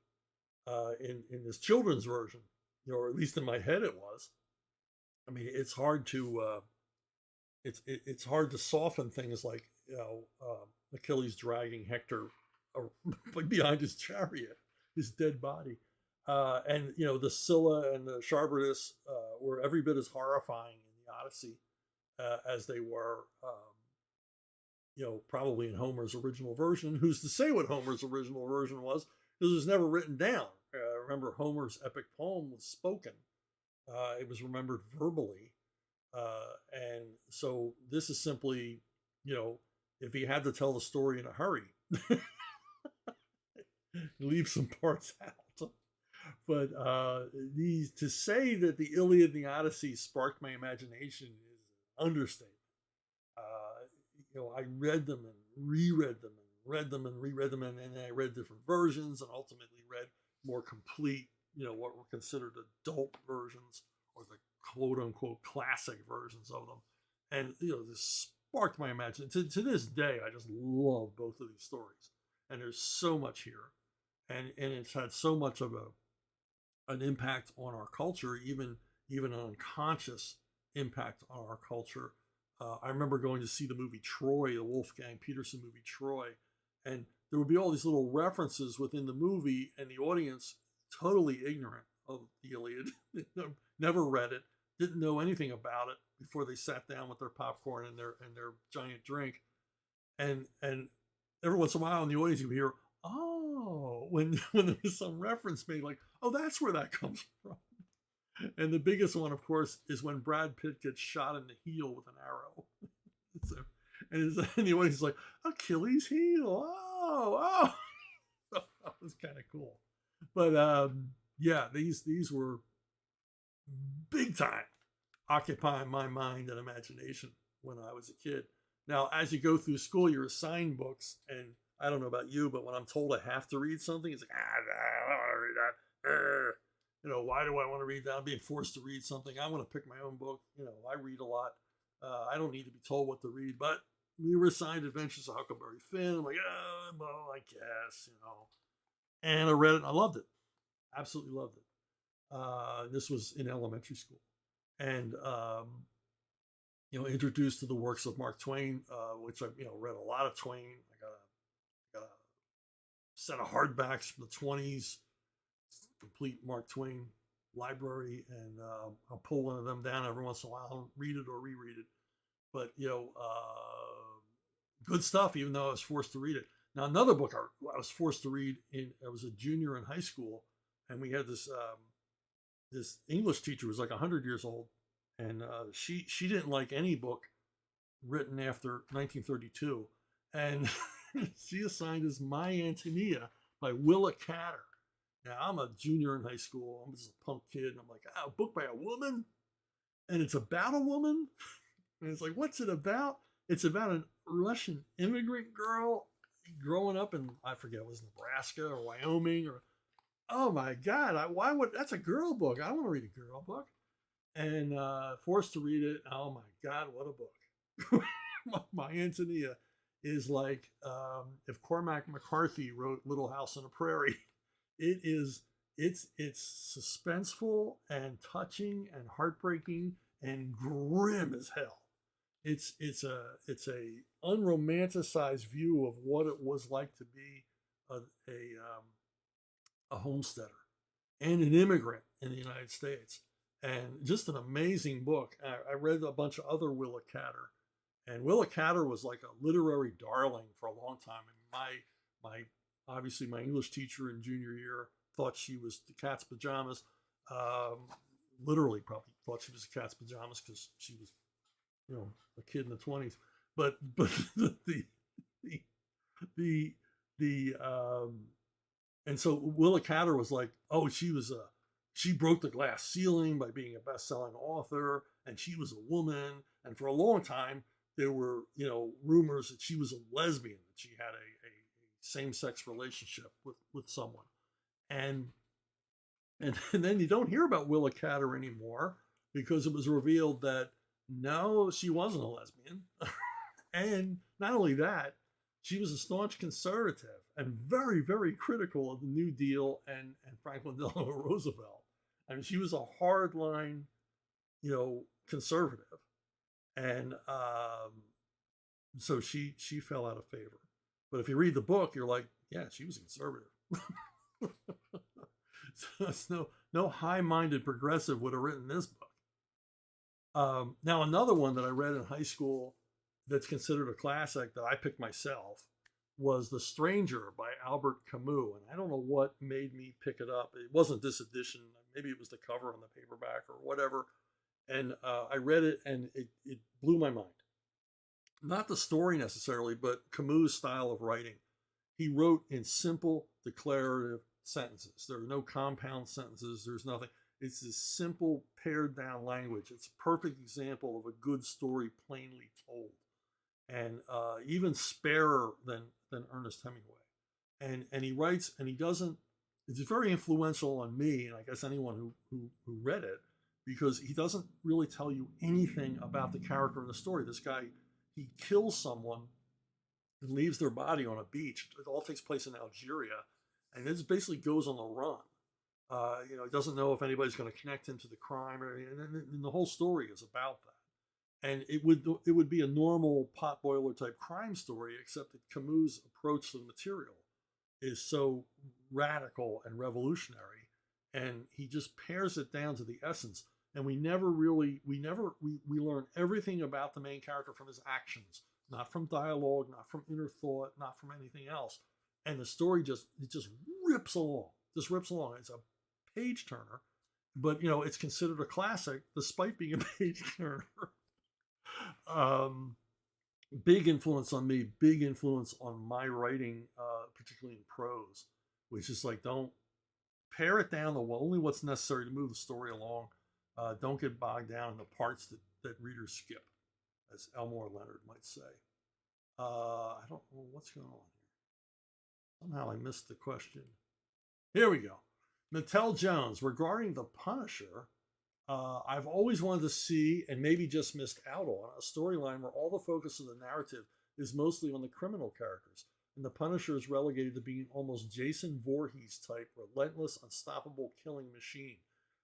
[SPEAKER 1] in this children's version, or at least in my head it was. It's hard to it's hard to soften things like Achilles dragging Hector behind his chariot, his dead body. And the Scylla and the Charybdis were every bit as horrifying in the Odyssey as they were, probably in Homer's original version. Who's to say what Homer's original version was? Because it was never written down. Remember, Homer's epic poem was spoken. It was remembered verbally. And so this is simply, if he had to tell the story in a hurry, leave some parts out. But to say that the Iliad and the Odyssey sparked my imagination is an understatement. I read them and reread them and read them and reread them, and I read different versions and ultimately read more complete, what were considered adult versions or the quote unquote classic versions of them. And, this sparked my imagination. To this day, I just love both of these stories. And there's so much here. And it's had so much of an impact on our culture, even an unconscious impact on our culture. I remember going to see the movie Troy, the Wolfgang Peterson movie Troy, and there would be all these little references within the movie, and the audience totally ignorant of the Iliad, never read it, didn't know anything about it before they sat down with their popcorn and their giant drink, and every once in a while in the audience you would hear, oh, when there was some reference made, like, oh, that's where that comes from. And the biggest one, of course, is when Brad Pitt gets shot in the heel with an arrow. So, and he's like, Achilles heel. Oh, oh. That was kind of cool. But yeah, these were big time occupying my mind and imagination when I was a kid. Now, as you go through school, you're assigned books, and I don't know about you, but when I'm told I have to read something, it's like, I don't want to read that. You know, why do I want to read that? I'm being forced to read something. I want to pick my own book. You know, I read a lot. I don't need to be told what to read, but we were assigned Adventures of Huckleberry Finn. I'm like, oh, well, I guess, you know. And I read it, and I loved it. Absolutely loved it. This was in elementary school. And, you know, introduced to the works of Mark Twain, which I, you know, read a lot of Twain. I got a set of hardbacks from the 20s, complete Mark Twain library, and I'll pull one of them down every once in a while and read it or reread it. But, you know, good stuff, even though I was forced to read it. Now, another book I was forced to read, I was a junior in high school, and we had this this English teacher who was like 100 years old, and she didn't like any book written after 1932, and she assigned us My Antonia by Willa Cather. Now, I'm a junior in high school. I'm just a punk kid, and I'm like, a book by a woman, and it's about a woman, and it's like, what's it about? It's about a Russian immigrant girl growing up in, I forget, it was Nebraska or Wyoming, or, oh my God, that's a girl book. I don't want to read a girl book. And forced to read it. Oh my God, what a book. My Antonia is like if Cormac McCarthy wrote Little House on the Prairie. It's suspenseful and touching and heartbreaking and grim as hell. It's a unromanticized view of what it was like to be a homesteader and an immigrant in the United States, and just an amazing book. I read a bunch of other Willa Cather, and Willa Cather was like a literary darling for a long time. And my obviously my English teacher in junior year thought she was the cat's pajamas. Literally, probably thought she was the cat's pajamas because she was, you know, a kid in the 20s. But the and so Willa Cather was like, oh, she broke the glass ceiling by being a best-selling author, and she was a woman. And for a long time, there were, you know, rumors that she was a lesbian, that she had a same-sex relationship with someone. And then you don't hear about Willa Cather anymore because it was revealed that no, she wasn't a lesbian. And not only that, she was a staunch conservative and very, very critical of the New Deal and Franklin Delano Roosevelt. I mean, she was a hardline, you know, conservative. And so she fell out of favor. But if you read the book, you're like, yeah, she was a conservative. So it's no high-minded progressive would have written this book. Now, another one that I read in high school that's considered a classic that I picked myself was The Stranger by Albert Camus. And I don't know what made me pick it up. It wasn't this edition. Maybe it was the cover on the paperback or whatever. And I read it, and it blew my mind. Not the story necessarily, but Camus' style of writing. He wrote in simple, declarative sentences. There are no compound sentences. There's nothing. It's this simple, pared down language. It's a perfect example of a good story plainly told, and even sparer than Ernest Hemingway. And he writes, and he doesn't. It's very influential on me, and I guess anyone who read it, because he doesn't really tell you anything about the character in the story. This guy, he kills someone and leaves their body on a beach. It all takes place in Algeria, and this basically goes on the run. You know, he doesn't know if anybody's going to connect him to the crime, and the whole story is about that. And it would be a normal potboiler type crime story, except that Camus' approach to the material is so radical and revolutionary, and he just pares it down to the essence. And we learn everything about the main character from his actions, not from dialogue, not from inner thought, not from anything else. And the story just rips along. It's a page turner, but you know, it's considered a classic despite being a page turner. um, Big influence on me, big influence on my writing, particularly in prose, which is like, don't pare it down to only what's necessary to move the story along. Don't get bogged down in the parts that readers skip, as Elmore Leonard might say. I don't know what's going on here. Somehow I missed the question. Here we go. Mattel Jones, regarding The Punisher, I've always wanted to see, and maybe just missed out on, a storyline where all the focus of the narrative is mostly on the criminal characters, and the Punisher is relegated to being almost Jason Voorhees type, relentless, unstoppable killing machine.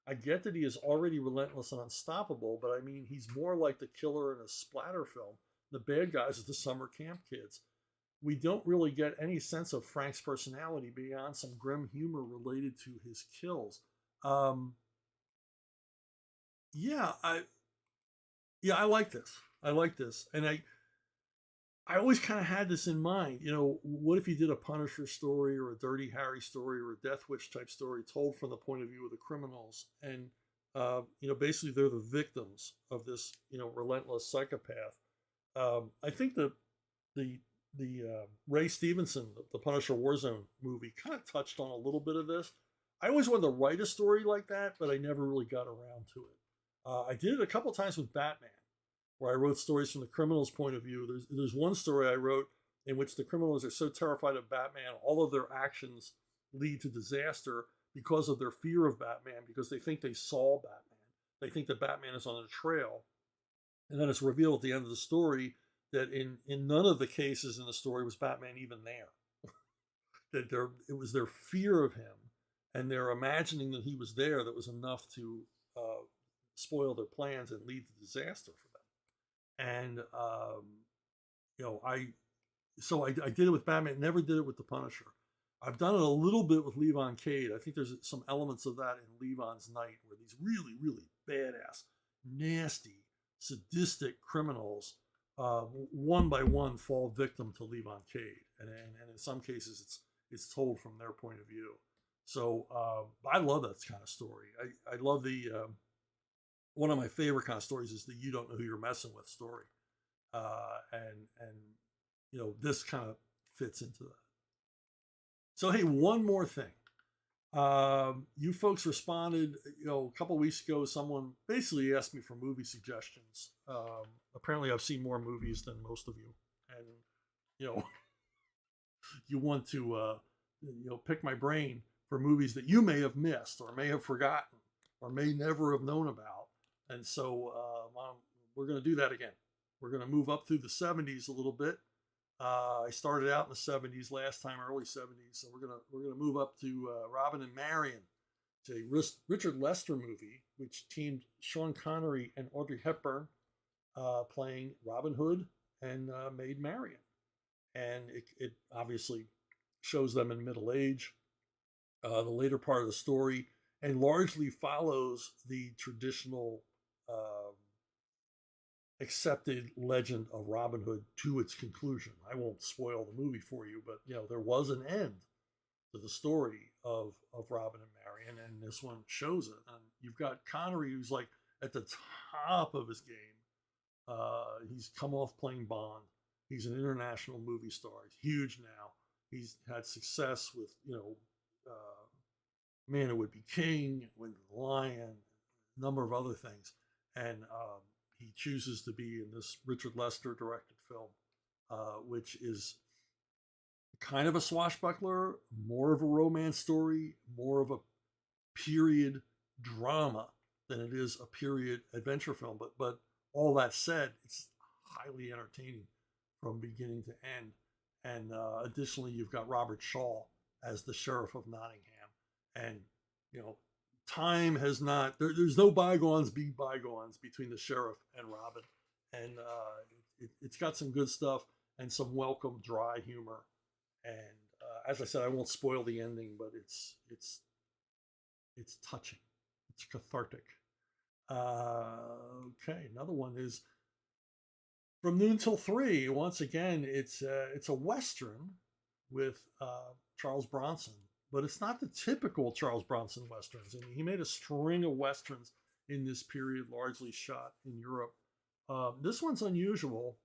[SPEAKER 1] I get that he is already relentless and unstoppable, but I mean, he's more like the killer in a splatter film. The bad guys are the summer camp kids. We don't really get any sense of Frank's personality beyond some grim humor related to his kills. Yeah, I like this. I like this, and I always kind of had this in mind. You know, what if you did a Punisher story or a Dirty Harry story or a Death Wish type story told from the point of view of the criminals, and you know, basically they're the victims of this, you know, relentless psychopath. I think the Ray Stevenson, the Punisher Warzone movie, kind of touched on a little bit of this. I always wanted to write a story like that, but I never really got around to it. I did it a couple times with Batman, where I wrote stories from the criminal's point of view. There's one story I wrote in which the criminals are so terrified of Batman, all of their actions lead to disaster because of their fear of Batman, because they think they saw Batman. They think that Batman is on a trail. And then it's revealed at the end of the story that in none of the cases in the story was Batman even there. That it was their fear of him and their imagining that he was there that was enough to spoil their plans and lead to disaster for them. And you know, I did it with Batman, never did it with the Punisher. I've done it a little bit with Levon Cade. I think there's some elements of that in Levon's Night, where these really, really badass, nasty, sadistic criminals, one by one, fall victim to Levon Cade, and in some cases it's told from their point of view. So I love that kind of story. I love the one of my favorite kind of stories is the "you don't know who you're messing with" story, and you know, this kind of fits into that. So hey, one more thing. You folks responded, you know, a couple weeks ago. Someone basically asked me for movie suggestions. Apparently, I've seen more movies than most of you, and you know, you want to, you know, pick my brain for movies that you may have missed or may have forgotten or may never have known about. And so we're going to do that again. We're going to move up through the 70s a little bit. I started out in the 70s last time, early 70s. So we're gonna move up to Robin and Marion. It's a Richard Lester movie, which teamed Sean Connery and Audrey Hepburn, playing Robin Hood and Maid Marian. And it obviously shows them in middle age, the later part of the story, and largely follows the traditional accepted legend of Robin Hood to its conclusion. I won't spoil the movie for you, but you know, there was an end to the story of Robin and Marian, and this one shows it. And you've got Connery, who's like at the top of his game. He's come off playing Bond. He's an international movie star. He's huge now. He's had success with, you know, Man Who Would Be King, Wind of the Lion, a number of other things. And he chooses to be in this Richard Lester directed film, which is kind of a swashbuckler, more of a romance story, more of a period drama than it is a period adventure film. But all that said, it's highly entertaining from beginning to end. And additionally, you've got Robert Shaw as the Sheriff of Nottingham. And, you know, time has not, there's no bygones be bygones between the sheriff and Robin. And it's got some good stuff and some welcome dry humor. And as I said, I won't spoil the ending, but it's touching. It's cathartic. Okay, another one is From Noon Till 3. Once again, it's a Western with Charles Bronson but it's not the typical Charles Bronson Westerns. And he made a string of Westerns in this period, largely shot in Europe. This one's unusual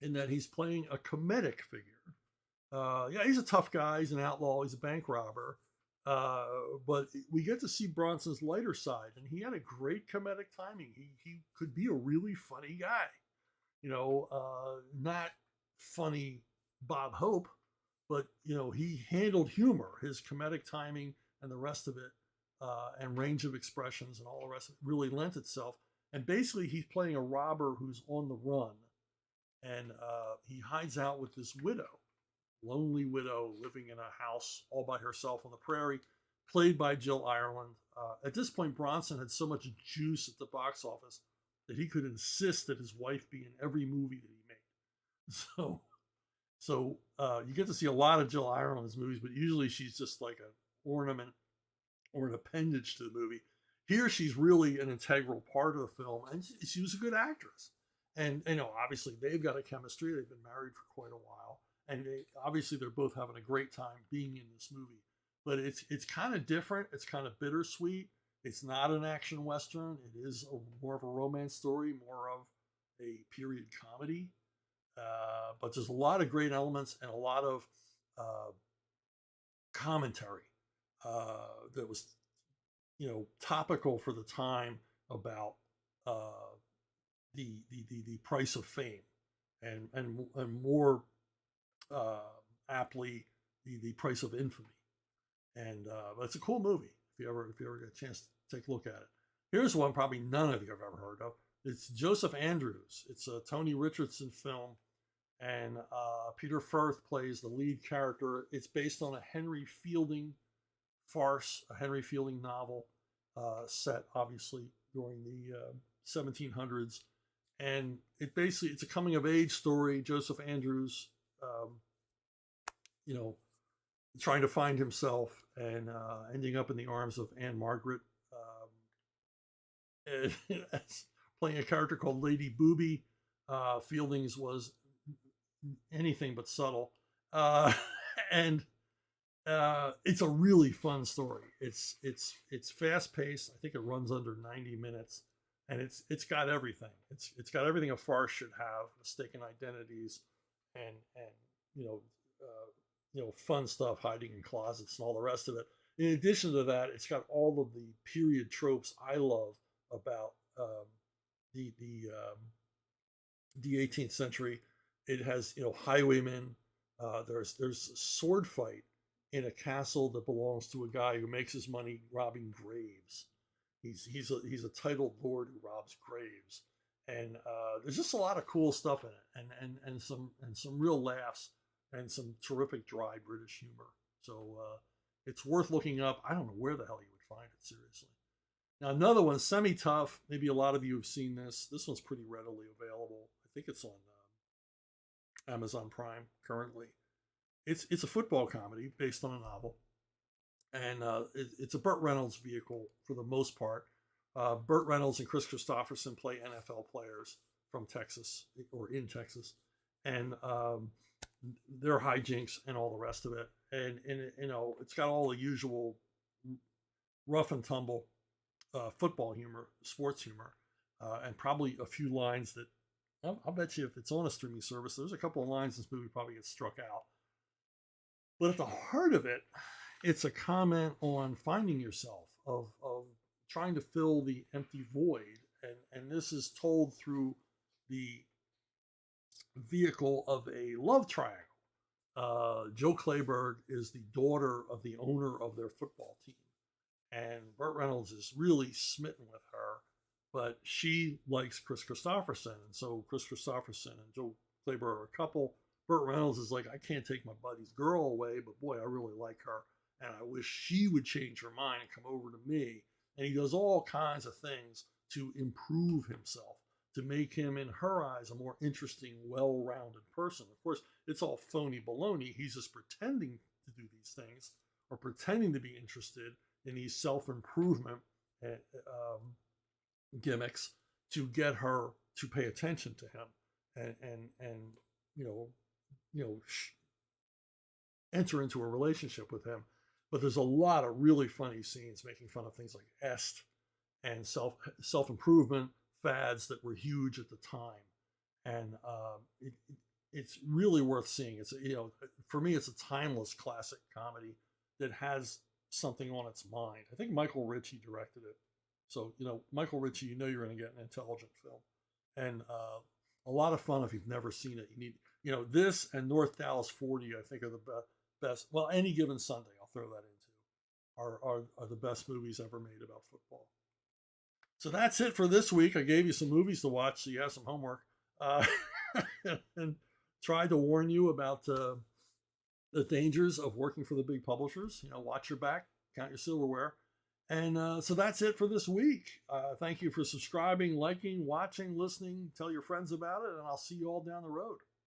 [SPEAKER 1] in that he's playing a comedic figure. Yeah, he's a tough guy. He's an outlaw. He's a bank robber. But we get to see Bronson's lighter side, and he had a great comedic timing. He could be a really funny guy. Not funny Bob Hope, but he handled humor, his comedic timing, and the rest of it, and range of expressions, and all the rest of it really lent itself. And basically, he's playing a robber who's on the run, and he hides out with this widow, lonely widow living in a house all by herself on the prairie, played by Jill Ireland. At this point, Bronson had so much juice at the box office that he could insist that his wife be in every movie that he made. So you get to see a lot of Jill Ireland's movies, but usually she's just like an ornament or an appendage to the movie. Here, she's really an integral part of the film, and she was a good actress. And obviously they've got a chemistry. They've been married for quite a while, and obviously they're both having a great time being in this movie. But it's kind of different. It's kind of bittersweet. It's not an action Western. It is more of a romance story, more of a period comedy. But there's a lot of great elements and a lot of commentary that was, topical for the time about the price of fame, and more aptly the price of infamy. And but it's a cool movie if you ever get a chance to take a look at it. Here's one probably none of you have ever heard of. It's Joseph Andrews. It's a Tony Richardson film, and Peter Firth plays the lead character. It's based on a Henry Fielding farce, a Henry Fielding novel set obviously during the 1700s. And it's a coming of age story. Joseph Andrews, trying to find himself and ending up in the arms of Anne Margaret, playing a character called Lady Booby. Fielding's was anything but subtle, and it's a really fun story. It's fast paced. I think it runs under 90 minutes, and it's got everything. It's got everything a farce should have: mistaken identities, and fun stuff, hiding in closets and all the rest of it. In addition to that, it's got all of the period tropes I love about the 18th century. It has highwaymen. There's a sword fight in a castle that belongs to a guy who makes his money robbing graves. He's a titled lord who robs graves, and there's just a lot of cool stuff in it, and some real laughs and some terrific dry British humor. So it's worth looking up. I don't know where the hell you would find it, seriously. Now, another one, Semi-Tough. Maybe a lot of you have seen this. This one's pretty readily available. I think it's on Amazon Prime currently. It's a football comedy based on a novel. And it's a Burt Reynolds vehicle for the most part. Burt Reynolds and Chris Christopherson play NFL players from Texas, or in Texas. And their hijinks and all the rest of it. And it's got all the usual rough and tumble football humor, sports humor, and probably a few lines that I'll bet you if it's on a streaming service, there's a couple of lines in this movie probably get struck out. But at the heart of it, it's a comment on finding yourself, of trying to fill the empty void. And this is told through the vehicle of a love triangle. Joe Clayburgh is the daughter of the owner of their football team. And Burt Reynolds is really smitten with her, but she likes Chris Christopherson. And so Chris Christopherson and Joe Clayburgh are a couple. Burt Reynolds is like, I can't take my buddy's girl away, but boy, I really like her. And I wish she would change her mind and come over to me. And he does all kinds of things to improve himself, to make him, in her eyes, a more interesting, well-rounded person. Of course, it's all phony baloney. He's just pretending to do these things, or pretending to be interested in these self-improvement gimmicks to get her to pay attention to him and enter into a relationship with him. but there's a lot of really funny scenes making fun of things like est and self-improvement fads that were huge at the time. And it's really worth seeing. It's, you know, for me, it's a timeless classic comedy that has something on its mind. I think Michael Ritchie directed it. So, you know, Michael Ritchie, you know you're going to get an intelligent film. And a lot of fun if you've never seen it. You need, you know, this and North Dallas 40, I think, are the best. Well, Any Given Sunday, I'll throw that into, are the best movies ever made about football. So that's it for this week. I gave you some movies to watch, so you have some homework. And tried to warn you about the dangers of working for the big publishers. You know, watch your back, count your silverware. And so that's it for this week. Thank you for subscribing, liking, watching, listening. Tell your friends about it, and I'll see you all down the road.